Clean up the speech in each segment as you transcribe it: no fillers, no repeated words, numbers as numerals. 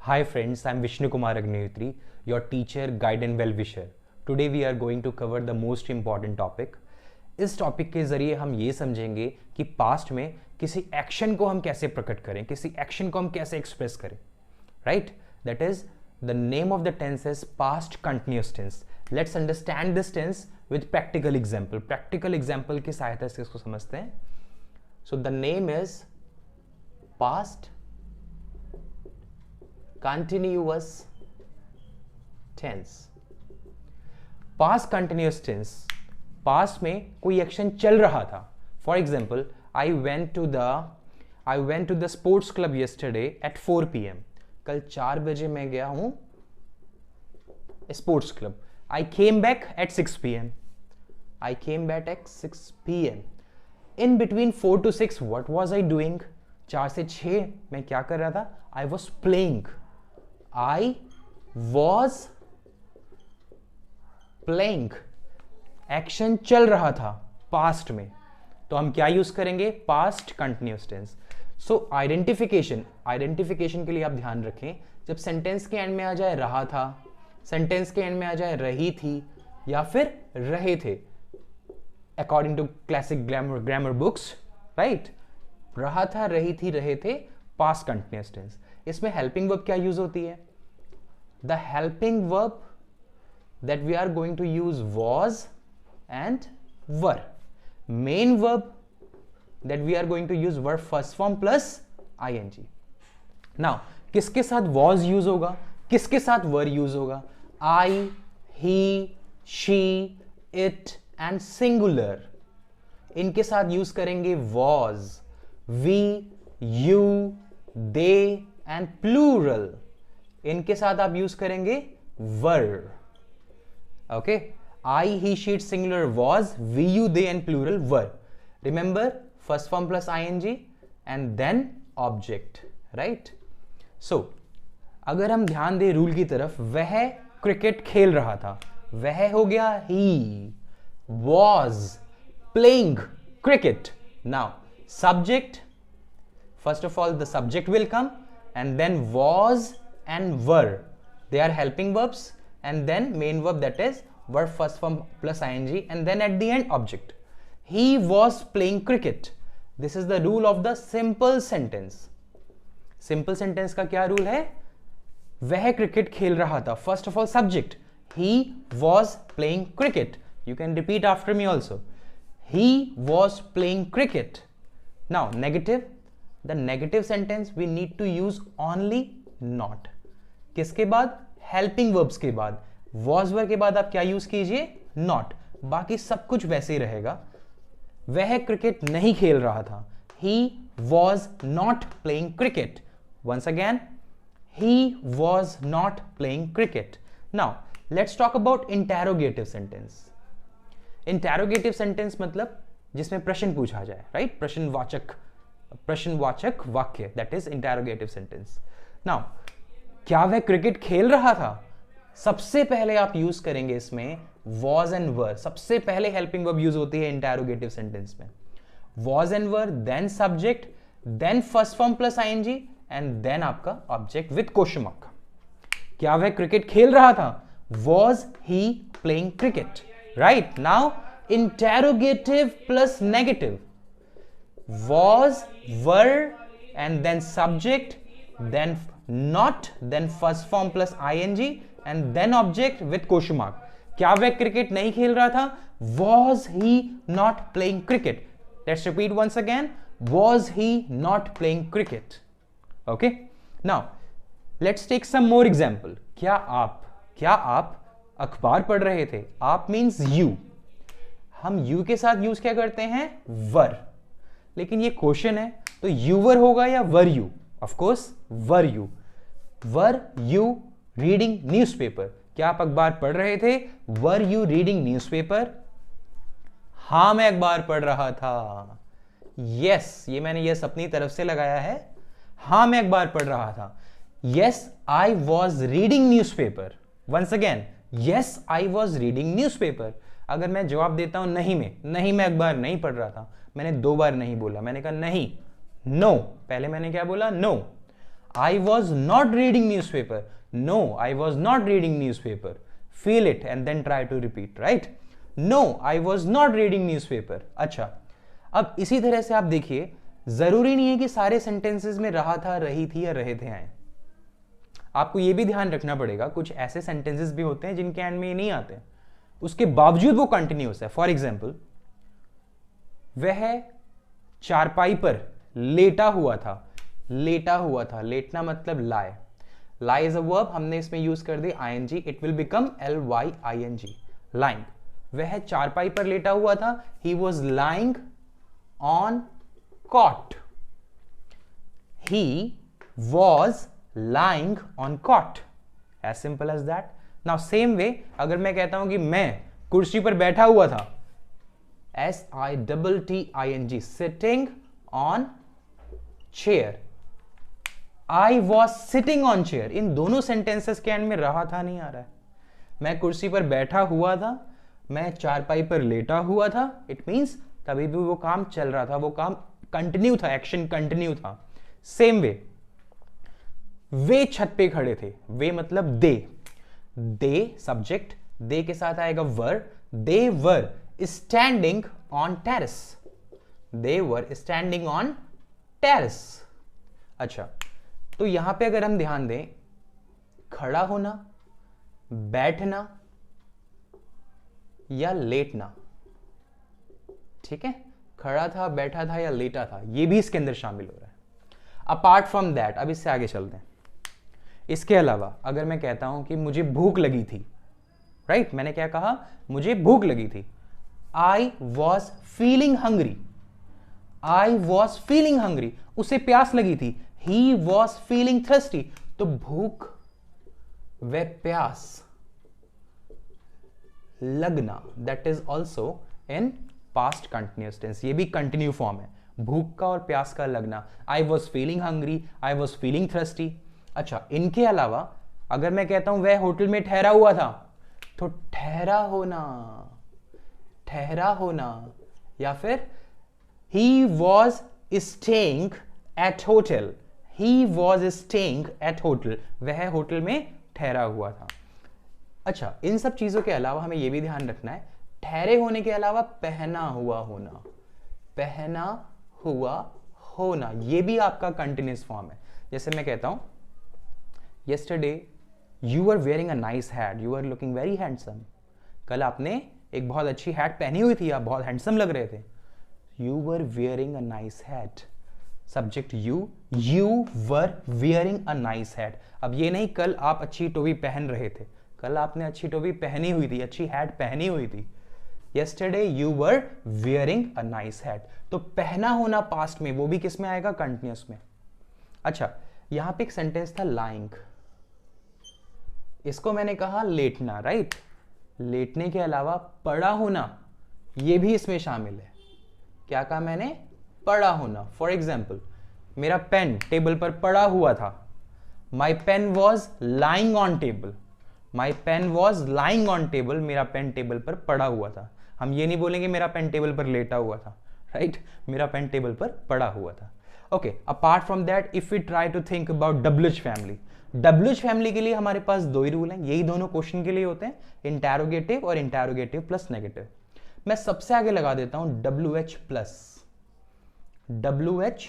Hi friends, I'm Vishnu Kumar Agnihotri, your teacher, guide and well-wisher. Today we are going to cover the most important topic. इस topic के ज़रिए हम ये समझेंगे कि past में किसी एक्शन को हम कैसे प्रकट करें, किसी एक्शन को हम कैसे एक्सप्रेस करें, right? That is the name of the tense is past continuous tense. Let's understand this tense with practical example. Practical example की सहायता से इसको समझते हैं. So the name is past continuous tense. past continuous tense, past में कोई action चल रहा था. For example, I went to the sports club yesterday at 4 PM. कल 4 बजे मैं गया हूं sports club. I came back at 6 PM. I came back at 6 PM. In between 4 to 6, what was I doing? 4 से 6 मैं क्या कर रहा था? I was playing. I was playing. Action चल रहा था पास्ट में, तो हम क्या यूज करेंगे? Past continuous tense. So identification के लिए आप ध्यान रखें, जब सेंटेंस के एंड में आ जाए रहा था, सेंटेंस के एंड में आ जाए रही थी या फिर रहे थे, according to classic grammar books, right? रहा था, रही थी, रहे थे, पास्ट कंटिन्यूअस टेंस. इसमें हेल्पिंग वर्ब क्या यूज होती है? The helping verb that we are going to use was and were. Main verb that we are going to use verb first form plus ING. Now किसके साथ was use होगा, किसके साथ were use होगा? I, he, she, it and singular, इनके साथ use करेंगे was. We, you, they and plural, इनके साथ आप यूज करेंगे were. Okay, I, he, she, it, singular was, we, you, they and plural were. Remember, first form plus ING and then object, right? So अगर हम ध्यान दें rule की तरफ, वह क्रिकेट खेल रहा था, वह हो गया he was playing cricket. Now subject, first of all the subject will come and then was and were, they are helping verbs, and then main verb that is verb first form plus ING and then at the end object. He was playing cricket. This is the rule of the simple sentence. Simple sentence का क्या rule है? वह cricket खेल रहा था. First of all subject, he was playing cricket. You can repeat after me also. He was playing cricket. Now negative, the negative sentence we need to use only not. किसके बाद? Helping verbs के बाद. was were के बाद आप क्या use कीजिए? not. बाकी सब कुछ वैसे ही रहेगा. वह क्रिकेट नहीं खेल रहा था. he was not playing cricket. once again, he was not playing cricket. Now let's talk about interrogative sentence. interrogative sentence मतलब जिसमें प्रश्न पूछा जाए, राइट? प्रश्नवाचक वाक्य, that is interrogative sentence. Now क्या वह क्रिकेट खेल रहा था? सबसे पहले आप यूज करेंगे इसमें वॉज एंड वर. सबसे पहले हेल्पिंग वर्ब यूज होती है इंटेरोगेटिव सेंटेंस में. Was and were, then subject, then first form plus ING and then आपका ऑब्जेक्ट विद क्वेश्चन मार्क. क्या वह क्रिकेट खेल रहा था? Was he playing cricket, right? Now interrogative plus negative, was, were and then subject, then not, then first form plus ING and then object with question mark. क्या वह cricket नहीं खेल रहा था? Was he not playing cricket? Let's repeat once again. Was he not playing cricket? Okay. Now let's take some more example. क्या आप अखबार पढ़ रहे थे? आप means you. हम you के साथ यूज क्या करते हैं? were. लेकिन ये क्वेश्चन है, तो यू वर होगा या were you? Of course were you. Were you reading newspaper? क्या आप अखबार पढ़ रहे थे? Were you reading newspaper? हाँ, मैं अखबार पढ़ रहा था. यस, ये मैंने यस अपनी तरफ से लगाया है. हाँ, मैं अखबार पढ़ रहा था. Yes, I was reading newspaper. Once again, yes, I was reading newspaper. अगर मैं जवाब देता हूं नहीं मैं अखबार नहीं पढ़ रहा था, मैंने 2 बार नहीं बोला, मैंने कहा नहीं, नो. पहले मैंने क्या बोला? No. I was not reading newspaper. No, I was not reading newspaper. Feel it and then try to repeat, right? No, I was not reading newspaper. अच्छा, अब इसी तरह से आप देखिए, जरूरी नहीं है कि सारे सेंटेंसेस में रहा था, रही थी या रहे थे आए। आपको यह भी ध्यान रखना पड़ेगा, कुछ ऐसे सेंटेंसेस भी होते हैं जिनके एंड में ये नहीं आते, उसके बावजूद वो कंटिन्यूअस है। फॉर एग्जाम्पल, वह चारपाई पर लेटा हुआ था। लेटा हुआ था, लेटना मतलब लाई। लाई इज अ वर्ब, हमने इसमें यूज कर दी ING, it will become LYING, lying. वह चारपाई पर लेटा हुआ था, he was lying on cot. He was lying on cot, as simple as that. Now same way, अगर मैं कहता हूं कि मैं कुर्सी पर बैठा हुआ था, SITTING, sitting on chair. I was sitting on chair, इन दोनों सेंटेंसेस के एंड में रहा था नहीं आ रहा है। मैं कुर्सी पर बैठा हुआ था, मैं चारपाई पर लेटा हुआ था, इट मींस तभी भी वो काम चल रहा था, वो काम कंटिन्यू था, एक्शन कंटिन्यू था। सेम वे, वे छत पे खड़े थे। वे मतलब दे, दे सब्जेक्ट, दे के साथ आएगा were. They were standing on terrace. They were standing on terrace. अच्छा, तो यहां पे अगर हम ध्यान दें, खड़ा होना, बैठना या लेटना, ठीक है, खड़ा था, बैठा था या लेटा था, ये भी इसके अंदर शामिल हो रहा है। अपार्ट फ्रॉम दैट, अब इससे आगे चलते हैं। इसके अलावा अगर मैं कहता हूं कि मुझे भूख लगी थी, राइट, मैंने क्या कहा, मुझे भूख लगी थी। I was feeling hungry. I was feeling hungry, उसे प्यास लगी थी। He was feeling thirsty, तो भूख व प्यास लगना, that is also in past continuous tense, ये भी कंटिन्यू फॉर्म है, भूख का और प्यास का लगना। I was feeling hungry, I was feeling thirsty। अच्छा, इनके अलावा अगर मैं कहता हूं वह होटल में ठहरा हुआ था, तो ठहरा होना, ठहरा होना, या फिर he was staying at hotel। He was staying at hotel, वह होटल में ठहरा हुआ था। अच्छा, इन सब चीजों के अलावा हमें यह भी ध्यान रखना है, ठहरे होने के अलावा पहना हुआ होना, पहना हुआ होना, यह भी आपका कंटिन्यूअस फॉर्म है। जैसे मैं कहता हूं, yesterday you were wearing a nice hat, you were looking very handsome। कल आपने एक बहुत अच्छी हैट पहनी हुई थी, आप बहुत हैंडसम लग रहे थे। You were wearing a nice hat, subject you were wearing a nice hat। अब ये नहीं कल आप अच्छी टोपी पहन रहे थे, कल आपने अच्छी टोपी पहनी हुई थी, अच्छी हैट पहनी हुई थी। yesterday you were wearing a nice hat, तो पहना होना पास्ट में, वो भी किस में आएगा, कंटिन्यूअस में। अच्छा, यहां पे एक सेंटेंस था lying, इसको मैंने कहा लेटना, राइट। लेटने के अलावा पड़ा होना, ये भी इसमें शामिल है। क्या कहा मैंने, पड़ा होना। फॉर एग्जाम्पल, मेरा पेन टेबल पर पड़ा हुआ था। My pen was lying on table. My pen was lying on table, मेरा पेन टेबल पर पड़ा हुआ था। हम ये नहीं बोलेंगे मेरा पेन टेबल पर लेटा हुआ था, राइट, मेरा पेन टेबल पर पड़ा हुआ था। Okay, apart from that, if we try to think about WH family, WH family के लिए हमारे पास दो ही रूल हैं, यही दोनों क्वेश्चन के लिए होते हैं, इंटैरोगेटिव और इंटैरोगेटिव प्लस नेगेटिव। मैं सबसे आगे लगा देता हूं WH प्लस। WH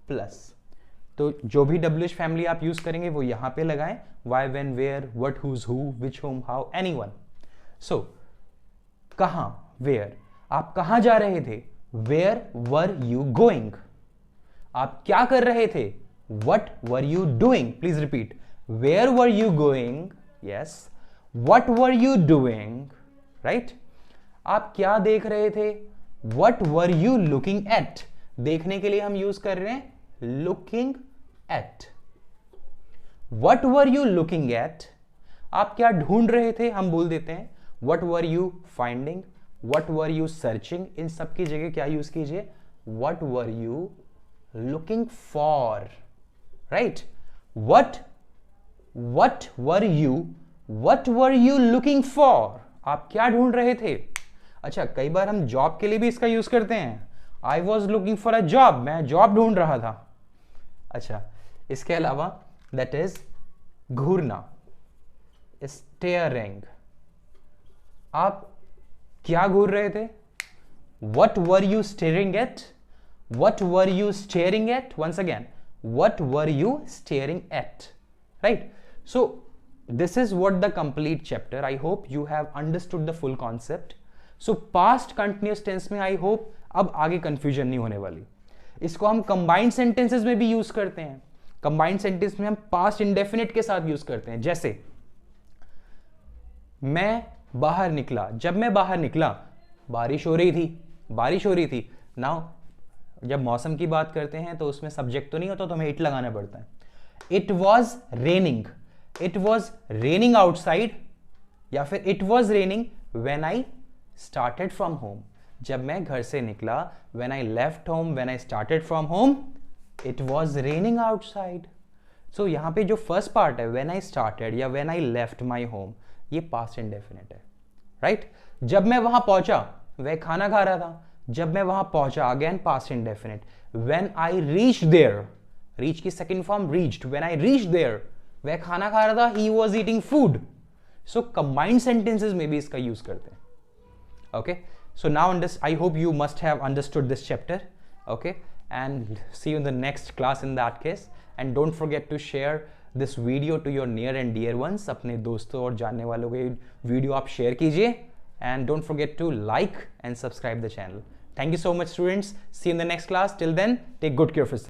प्लस, तो जो भी WH फैमिली आप यूज करेंगे वो यहां पे लगाएं, why, when, where, what, whose, who, which, whom, how, anyone। So, कहां, where, आप कहां जा रहे थे, where were you going, आप क्या कर रहे थे, what were you doing, please repeat, where were you going, yes, what were you doing, right, आप क्या देख रहे थे, what were you looking at, देखने के लिए हम यूज कर रहे हैं looking at. What were you looking at, आप क्या ढूंढ रहे थे, हम बोल देते हैं what were you finding, what were you searching, इन सब की जगह क्या यूज कीजिए, what were you looking for, right. What were you looking for, आप क्या ढूंढ रहे थे। अच्छा, कई बार हम जॉब के लिए भी इसका यूज करते हैं, I was looking for a job, मैं जॉब ढूंढ रहा था। अच्छा, इसके अलावा दैट इज घूरना, स्टेयरिंग। आप क्या घूर रहे थे? What were you staring at? What were you staring at? Once again, what were you staring at? Right? So, this is what the complete chapter. I hope you have understood the full concept. So, past continuous tense में I hope अब आगे confusion नहीं होने वाली। इसको हम combined sentences में भी use करते हैं। combined sentence में हम past indefinite के साथ use करते हैं। जैसे मैं बाहर निकला, जब मैं बाहर निकला बारिश हो रही थी, बारिश हो रही थी। नाउ जब मौसम की बात करते हैं तो उसमें सब्जेक्ट तो नहीं होता, तो हमें इट लगाना पड़ता है। It was raining, it was raining outside, या फिर it was raining when I started from home, जब मैं घर से निकला। When I left home, when I started from home, it was raining outside. So यहां पे जो फर्स्ट पार्ट है व्हेन आई स्टार्टेड या when I left my home, ये पास्ट इंडेफिनिट है, राइट? जब मैं वहां पहुंचा, वह खाना खा रहा था। जब मैं वहां पहुंचा, again past indefinite. When I reach there, reach की second form reached, when I reach there, वह खाना खा रहा था, he was eating food. So combined sentences में भी इसका यूज करते हैं। Okay, so now I hope you must have understood this chapter. Okay, and see you in the next class in that case, and don't forget to share this video to your near and dear ones. अपने दोस्तों और जानने वालों को ये video आप share कीजिए, and don't forget to like and subscribe the channel. Thank you so much, students. See you in the next class. Till then, take good care of yourself.